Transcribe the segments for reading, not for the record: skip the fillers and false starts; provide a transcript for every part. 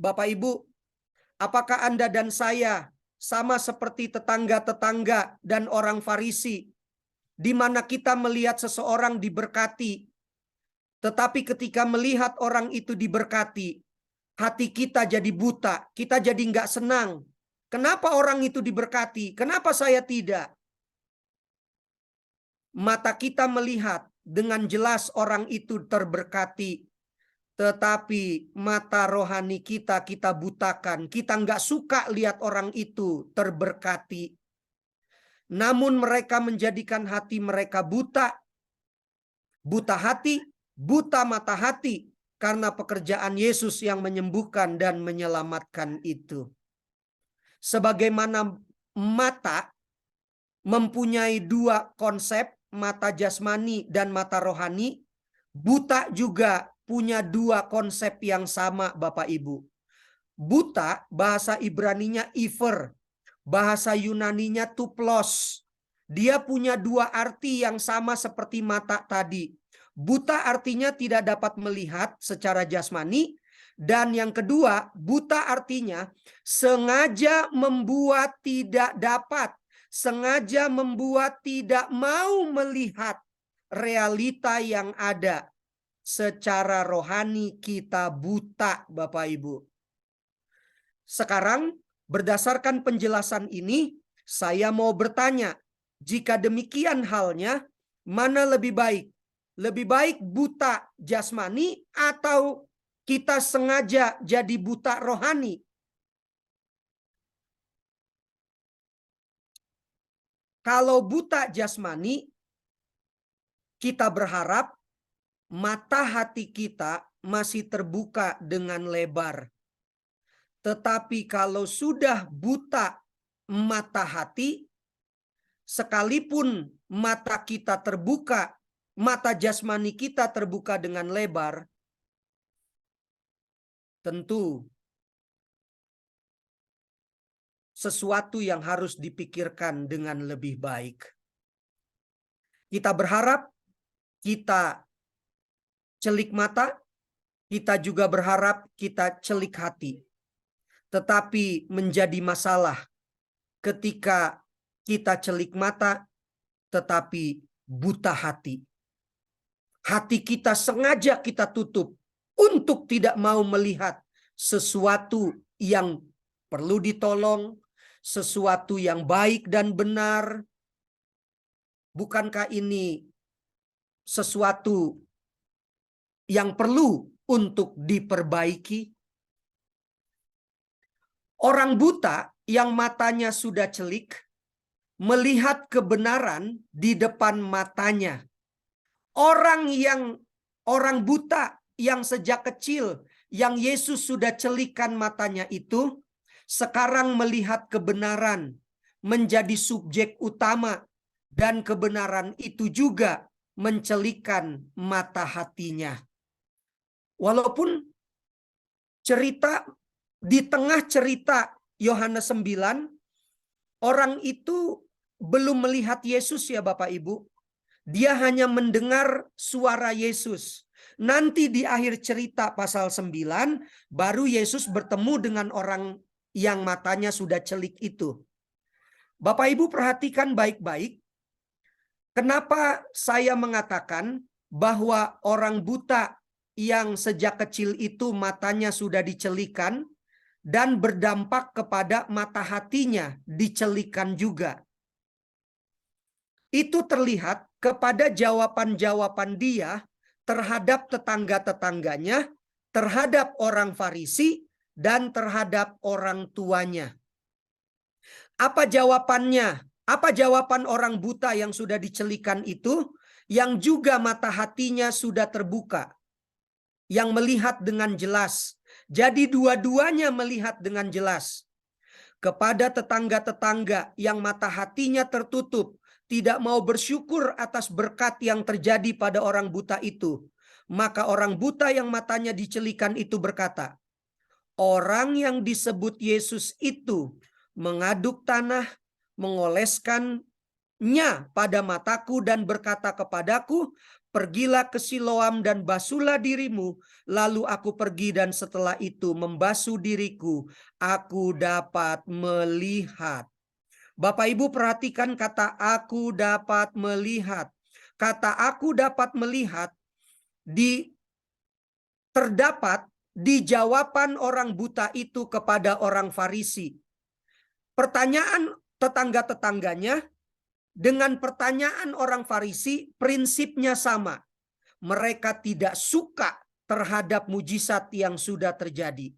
Bapak Ibu, apakah Anda dan saya sama seperti tetangga-tetangga dan orang Farisi, di mana kita melihat seseorang diberkati, tetapi ketika melihat orang itu diberkati, hati kita jadi buta, kita jadi nggak senang. Kenapa orang itu diberkati? Kenapa saya tidak? Mata kita melihat dengan jelas orang itu terberkati, tetapi mata rohani kita butakan. Kita nggak suka lihat orang itu terberkati. Namun mereka menjadikan hati mereka buta. Buta hati, buta mata hati. Karena pekerjaan Yesus yang menyembuhkan dan menyelamatkan itu. Sebagaimana mata mempunyai dua konsep, mata jasmani dan mata rohani, buta juga punya dua konsep yang sama, Bapak Ibu. Buta bahasa Ibraninya iver, bahasa Yunaninya tuplos. Dia punya dua arti yang sama seperti mata tadi. Buta artinya tidak dapat melihat secara jasmani, dan yang kedua, buta artinya sengaja membuat tidak dapat, sengaja membuat tidak mau melihat realita yang ada. Secara rohani kita buta, Bapak Ibu. Sekarang berdasarkan penjelasan ini, saya mau bertanya, jika demikian halnya, mana lebih baik? Lebih baik buta jasmani atau kita sengaja jadi buta rohani? Kalau buta jasmani, kita berharap mata hati kita masih terbuka dengan lebar. Tetapi kalau sudah buta mata hati, sekalipun mata kita terbuka, mata jasmani kita terbuka dengan lebar, tentu sesuatu yang harus dipikirkan dengan lebih baik. Kita berharap kita celik mata, kita juga berharap kita celik hati. Tetapi menjadi masalah ketika kita celik mata, tetapi buta hati. Hati kita sengaja kita tutup untuk tidak mau melihat sesuatu yang perlu ditolong, sesuatu yang baik dan benar. Bukankah ini sesuatu yang perlu untuk diperbaiki? Orang buta yang matanya sudah celik melihat kebenaran di depan matanya. Orang buta yang sejak kecil yang Yesus sudah celikan matanya itu sekarang melihat kebenaran menjadi subjek utama, dan kebenaran itu juga mencelikan mata hatinya. Walaupun cerita di tengah cerita Yohanes 9, orang itu belum melihat Yesus ya Bapak Ibu. Dia hanya mendengar suara Yesus. Nanti di akhir cerita pasal 9, baru Yesus bertemu dengan orang yang matanya sudah celik itu. Bapak Ibu perhatikan baik-baik. Kenapa saya mengatakan bahwa orang buta yang sejak kecil itu matanya sudah dicelikan dan berdampak kepada mata hatinya dicelikan juga. Itu terlihat kepada jawaban-jawaban dia terhadap tetangga-tetangganya, terhadap orang Farisi, dan terhadap orang tuanya. Apa jawabannya? Apa jawaban orang buta yang sudah dicelikan itu, yang juga mata hatinya sudah terbuka, yang melihat dengan jelas? Jadi dua-duanya melihat dengan jelas. Kepada tetangga-tetangga yang mata hatinya tertutup, tidak mau bersyukur atas berkat yang terjadi pada orang buta itu, maka orang buta yang matanya dicelikan itu berkata, orang yang disebut Yesus itu mengaduk tanah, mengoleskan pada mataku dan berkata kepadaku, pergilah ke Siloam dan basuhlah dirimu. Lalu aku pergi dan setelah itu membasuh diriku, aku dapat melihat. Bapak Ibu perhatikan kata aku dapat melihat. Kata aku dapat melihat terdapat di jawaban orang buta itu kepada orang Farisi. Pertanyaan tetangga-tetangganya dengan pertanyaan orang Farisi prinsipnya sama. Mereka tidak suka terhadap mujizat yang sudah terjadi.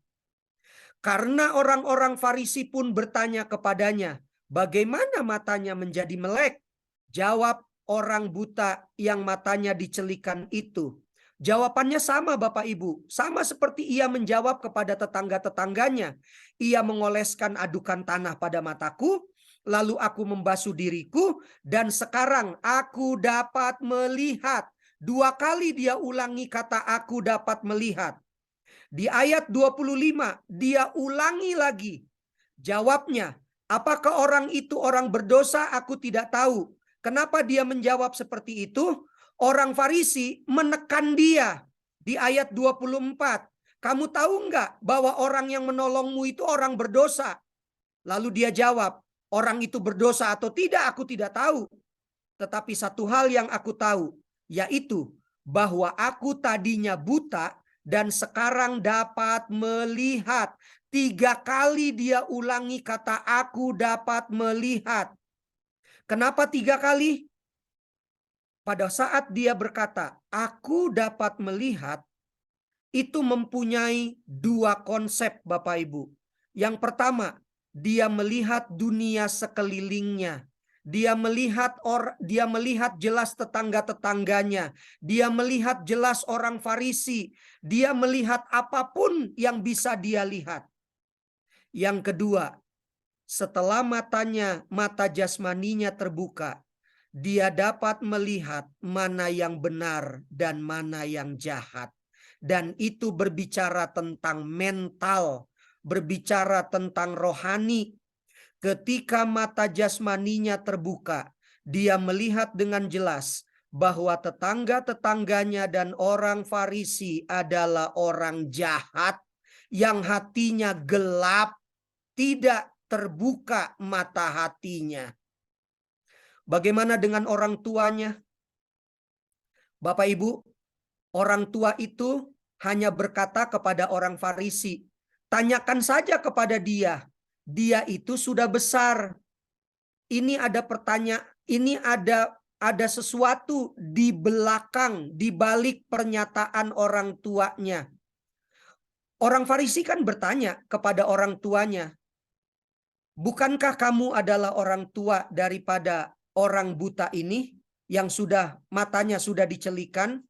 Karena orang-orang Farisi pun bertanya kepadanya, bagaimana matanya menjadi melek? Jawab orang buta yang matanya dicelikan itu. Jawabannya sama Bapak Ibu. Sama seperti ia menjawab kepada tetangga-tetangganya. Ia mengoleskan adukan tanah pada mataku, lalu aku membasuh diriku, dan sekarang aku dapat melihat. 2 kali dia ulangi kata aku dapat melihat. Di ayat 25 dia ulangi lagi. Jawabnya, apakah orang itu orang berdosa? Aku tidak tahu. Kenapa dia menjawab seperti itu? Orang Farisi menekan dia di ayat 24. Kamu tahu enggak bahwa orang yang menolongmu itu orang berdosa? Lalu dia jawab, orang itu berdosa atau tidak aku tidak tahu. Tetapi satu hal yang aku tahu, yaitu bahwa aku tadinya buta dan sekarang dapat melihat. 3 kali dia ulangi kata aku dapat melihat. Kenapa 3 kali? Pada saat dia berkata, aku dapat melihat, itu mempunyai 2 konsep Bapak Ibu. Yang pertama, dia melihat dunia sekelilingnya. Dia melihat jelas tetangga-tetangganya. Dia melihat jelas orang Farisi. Dia melihat apapun yang bisa dia lihat. Yang kedua, setelah mata jasmaninya terbuka, dia dapat melihat mana yang benar dan mana yang jahat. Dan itu berbicara tentang mental, berbicara tentang rohani. Ketika mata jasmaninya terbuka, dia melihat dengan jelas bahwa tetangga-tetangganya dan orang Farisi adalah orang jahat yang hatinya gelap, tidak terbuka mata hatinya. Bagaimana dengan orang tuanya? Bapak Ibu, orang tua itu hanya berkata kepada orang Farisi, tanyakan saja kepada dia. Dia itu sudah besar. Ini ada pertanyaan, ini ada sesuatu di belakang, di balik pernyataan orang tuanya. Orang Farisi kan bertanya kepada orang tuanya, bukankah kamu adalah orang tua daripada orang buta ini yang matanya sudah dicelikan?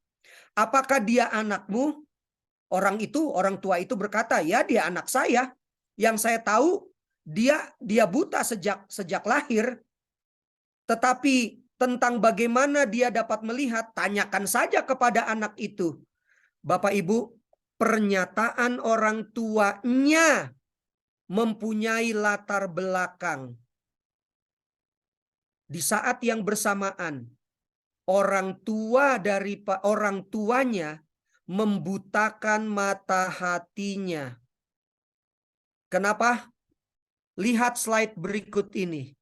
Apakah dia anakmu? Orang tua itu berkata, ya dia anak saya. Yang saya tahu dia buta sejak lahir. Tetapi tentang bagaimana dia dapat melihat, tanyakan saja kepada anak itu. Bapak Ibu, pernyataan orang tuanya mempunyai latar belakang. Di saat yang bersamaan, orang tuanya membutakan mata hatinya. Kenapa? Lihat slide berikut ini.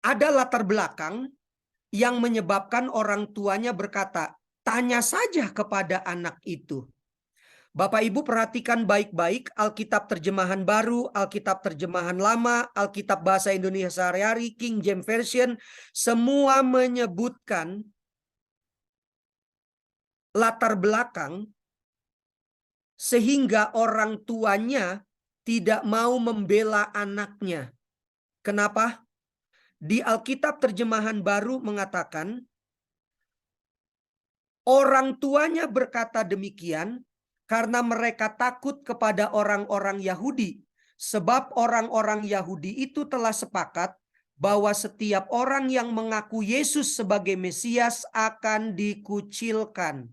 Ada latar belakang yang menyebabkan orang tuanya berkata, tanya saja kepada anak itu. Bapak Ibu perhatikan baik-baik Alkitab terjemahan baru, Alkitab terjemahan lama, Alkitab bahasa Indonesia sehari-hari, King James Version, semua menyebutkan latar belakang sehingga orang tuanya tidak mau membela anaknya. Kenapa? Di Alkitab terjemahan baru mengatakan, orang tuanya berkata demikian karena mereka takut kepada orang-orang Yahudi. Sebab orang-orang Yahudi itu telah sepakat bahwa setiap orang yang mengaku Yesus sebagai Mesias akan dikucilkan.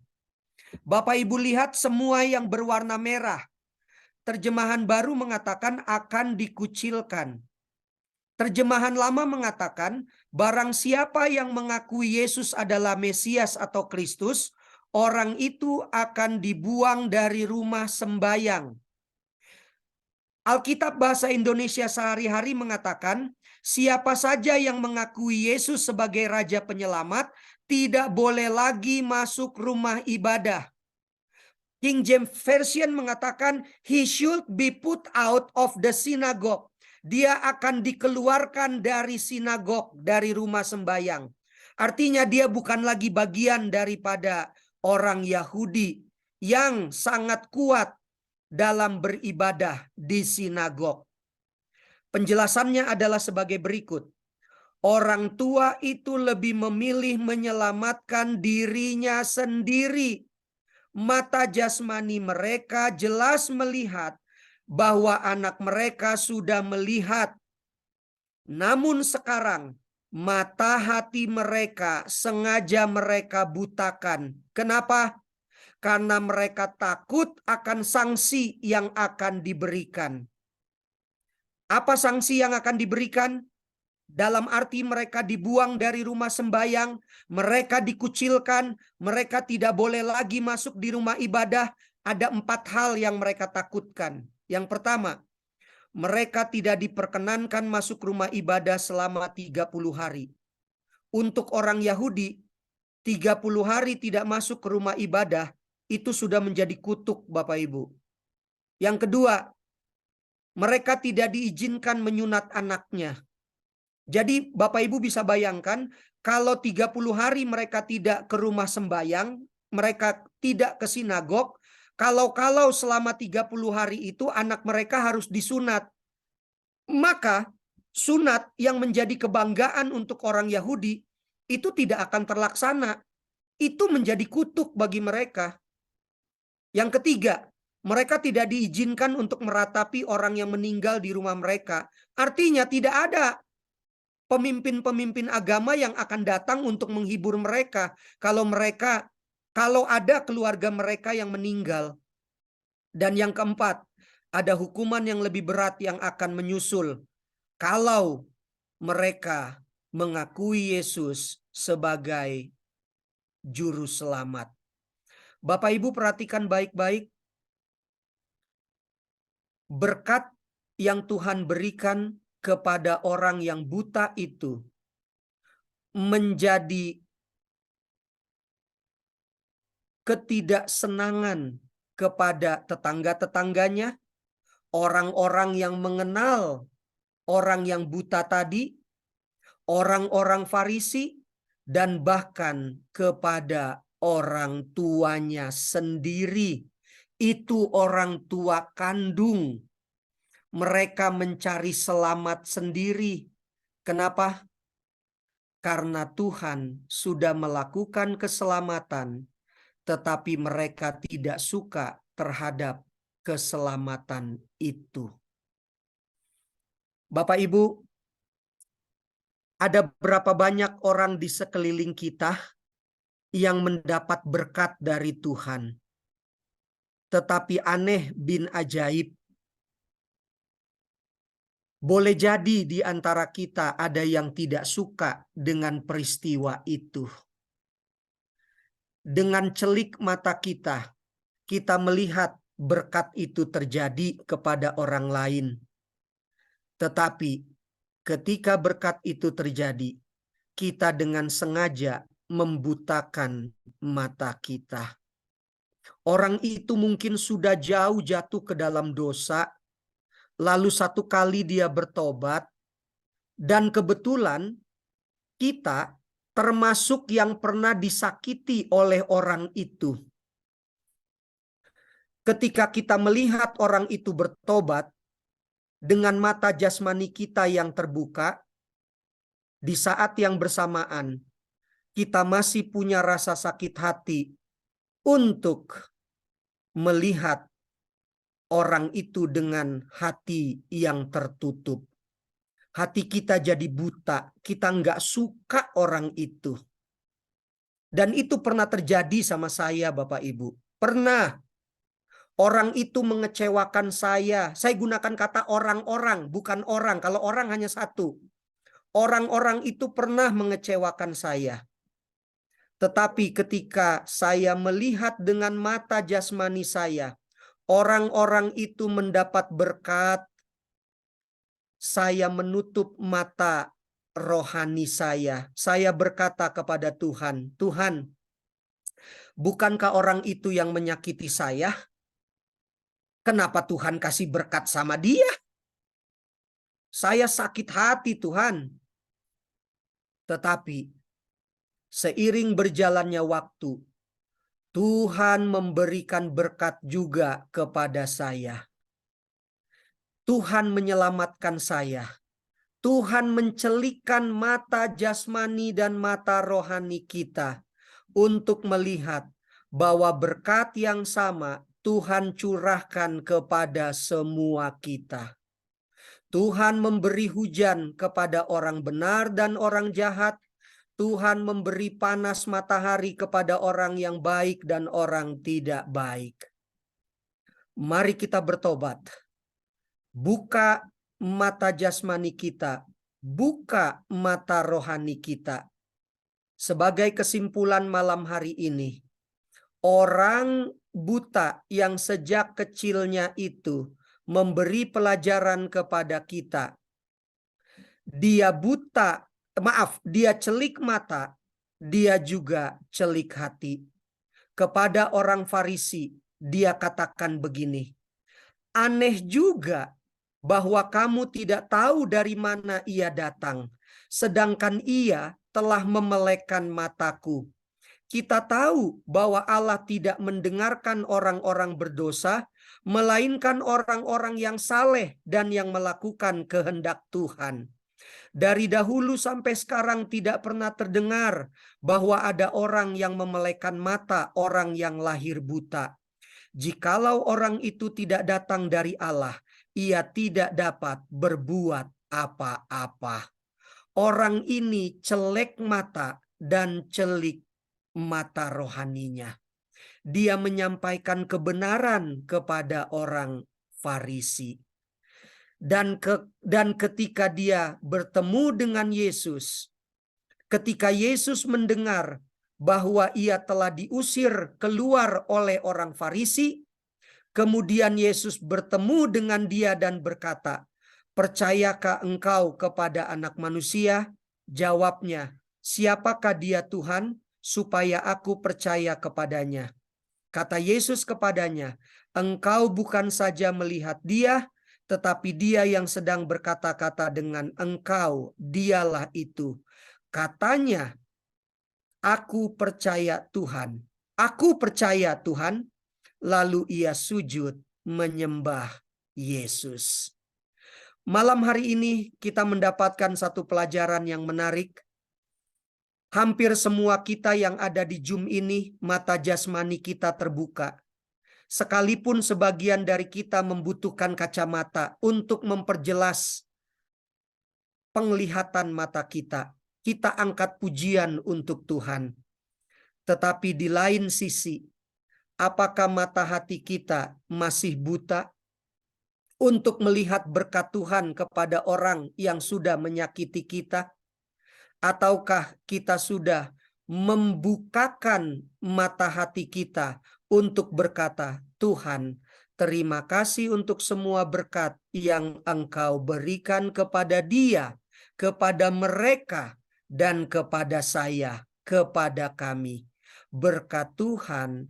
Bapak Ibu lihat semua yang berwarna merah. Terjemahan baru mengatakan akan dikucilkan. Terjemahan lama mengatakan, barang siapa yang mengakui Yesus adalah Mesias atau Kristus, orang itu akan dibuang dari rumah sembayang. Alkitab bahasa Indonesia sehari-hari mengatakan, siapa saja yang mengakui Yesus sebagai Raja Penyelamat, tidak boleh lagi masuk rumah ibadah. King James Version mengatakan, he should be put out of the synagogue. Dia akan dikeluarkan dari sinagog, dari rumah sembayang. Artinya dia bukan lagi bagian daripada orang Yahudi yang sangat kuat dalam beribadah di sinagog. Penjelasannya adalah sebagai berikut. Orang tua itu lebih memilih menyelamatkan dirinya sendiri. Mata jasmani mereka jelas melihat bahwa anak mereka sudah melihat. Namun sekarang mata hati mereka sengaja mereka butakan. Kenapa? Karena mereka takut akan sanksi yang akan diberikan. Apa sanksi yang akan diberikan? Dalam arti mereka dibuang dari rumah sembayang, mereka dikucilkan, mereka tidak boleh lagi masuk di rumah ibadah. Ada 4 hal yang mereka takutkan. Yang pertama, mereka tidak diperkenankan masuk rumah ibadah selama 30 hari. Untuk orang Yahudi, 30 hari tidak masuk ke rumah ibadah, itu sudah menjadi kutuk, Bapak Ibu. Yang kedua, mereka tidak diizinkan menyunat anaknya. Jadi Bapak Ibu bisa bayangkan, kalau 30 hari mereka tidak ke rumah sembayang, mereka tidak ke sinagog, kalau selama 30 hari itu anak mereka harus disunat. Maka sunat yang menjadi kebanggaan untuk orang Yahudi itu tidak akan terlaksana. Itu menjadi kutuk bagi mereka. Yang ketiga, mereka tidak diizinkan untuk meratapi orang yang meninggal di rumah mereka. Artinya tidak ada pemimpin-pemimpin agama yang akan datang untuk menghibur mereka kalau ada keluarga mereka yang meninggal. Dan yang keempat, ada hukuman yang lebih berat yang akan menyusul kalau mereka mengakui Yesus sebagai juru selamat. Bapak Ibu perhatikan baik-baik, berkat yang Tuhan berikan kepada orang yang buta itu menjadi ketidaksenangan kepada tetangga-tetangganya, orang-orang yang mengenal orang yang buta tadi, orang-orang Farisi, dan bahkan kepada orang tuanya sendiri. Itu orang tua kandung. Mereka mencari selamat sendiri. Kenapa? Karena Tuhan sudah melakukan keselamatan, tetapi mereka tidak suka terhadap keselamatan itu. Bapak Ibu, ada berapa banyak orang di sekeliling kita yang mendapat berkat dari Tuhan, tetapi aneh bin ajaib, boleh jadi di antara kita ada yang tidak suka dengan peristiwa itu. Dengan celik mata kita, kita melihat berkat itu terjadi kepada orang lain. Tetapi ketika berkat itu terjadi, kita dengan sengaja membutakan mata kita. Orang itu mungkin sudah jauh jatuh ke dalam dosa, lalu satu kali dia bertobat, dan kebetulan kita termasuk yang pernah disakiti oleh orang itu. Ketika kita melihat orang itu bertobat, dengan mata jasmani kita yang terbuka, di saat yang bersamaan, kita masih punya rasa sakit hati untuk melihat orang itu dengan hati yang tertutup. Hati kita jadi buta, kita nggak suka orang itu. Dan itu pernah terjadi sama saya, Bapak Ibu. Pernah. Orang itu mengecewakan saya. Saya gunakan kata orang-orang, bukan orang. Kalau orang hanya satu. Orang-orang itu pernah mengecewakan saya. Tetapi ketika saya melihat dengan mata jasmani saya, orang-orang itu mendapat berkat, saya menutup mata rohani saya. Saya berkata kepada Tuhan, Tuhan, bukankah orang itu yang menyakiti saya? Kenapa Tuhan kasih berkat sama dia? Saya sakit hati, Tuhan. Tetapi seiring berjalannya waktu, Tuhan memberikan berkat juga kepada saya. Tuhan menyelamatkan saya. Tuhan mencelikkan mata jasmani dan mata rohani kita untuk melihat bahwa berkat yang sama Tuhan curahkan kepada semua kita. Tuhan memberi hujan kepada orang benar dan orang jahat. Tuhan memberi panas matahari kepada orang yang baik dan orang tidak baik. Mari kita bertobat. Buka mata jasmani kita. Buka mata rohani kita. Sebagai kesimpulan malam hari ini, orang buta yang sejak kecilnya itu memberi pelajaran kepada kita. Dia buta, dia celik mata, dia juga celik hati. Kepada orang Farisi, dia katakan begini, aneh juga bahwa kamu tidak tahu dari mana ia datang, sedangkan ia telah memelekkan mataku. Kita tahu bahwa Allah tidak mendengarkan orang-orang berdosa, melainkan orang-orang yang saleh dan yang melakukan kehendak Tuhan. Dari dahulu sampai sekarang tidak pernah terdengar bahwa ada orang yang memelekkan mata orang yang lahir buta. Jikalau orang itu tidak datang dari Allah, ia tidak dapat berbuat apa-apa. Orang ini celek mata dan celik mata rohaninya. Dia menyampaikan kebenaran kepada orang Farisi. Dan ketika dia bertemu dengan Yesus, ketika Yesus mendengar bahwa ia telah diusir keluar oleh orang Farisi, kemudian Yesus bertemu dengan dia dan berkata, percayakah engkau kepada Anak Manusia? Jawabnya, siapakah dia Tuhan, supaya aku percaya kepadanya? Kata Yesus kepadanya, engkau bukan saja melihat dia, tetapi dia yang sedang berkata-kata dengan engkau, dialah itu. Katanya, aku percaya Tuhan. Aku percaya Tuhan. Lalu ia sujud menyembah Yesus. Malam hari ini kita mendapatkan satu pelajaran yang menarik. Hampir semua kita yang ada di Zoom ini, mata jasmani kita terbuka. Sekalipun sebagian dari kita membutuhkan kacamata untuk memperjelas penglihatan mata kita, kita angkat pujian untuk Tuhan. Tetapi di lain sisi, apakah mata hati kita masih buta untuk melihat berkat Tuhan kepada orang yang sudah menyakiti kita? Ataukah kita sudah membukakan mata hati kita untuk berkata, Tuhan, terima kasih untuk semua berkat yang Engkau berikan kepada dia, kepada mereka, dan kepada saya, kepada kami. Berkat Tuhan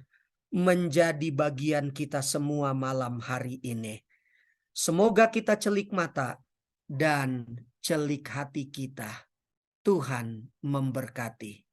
menjadi bagian kita semua malam hari ini. Semoga kita celik mata dan celik hati kita. Tuhan memberkati.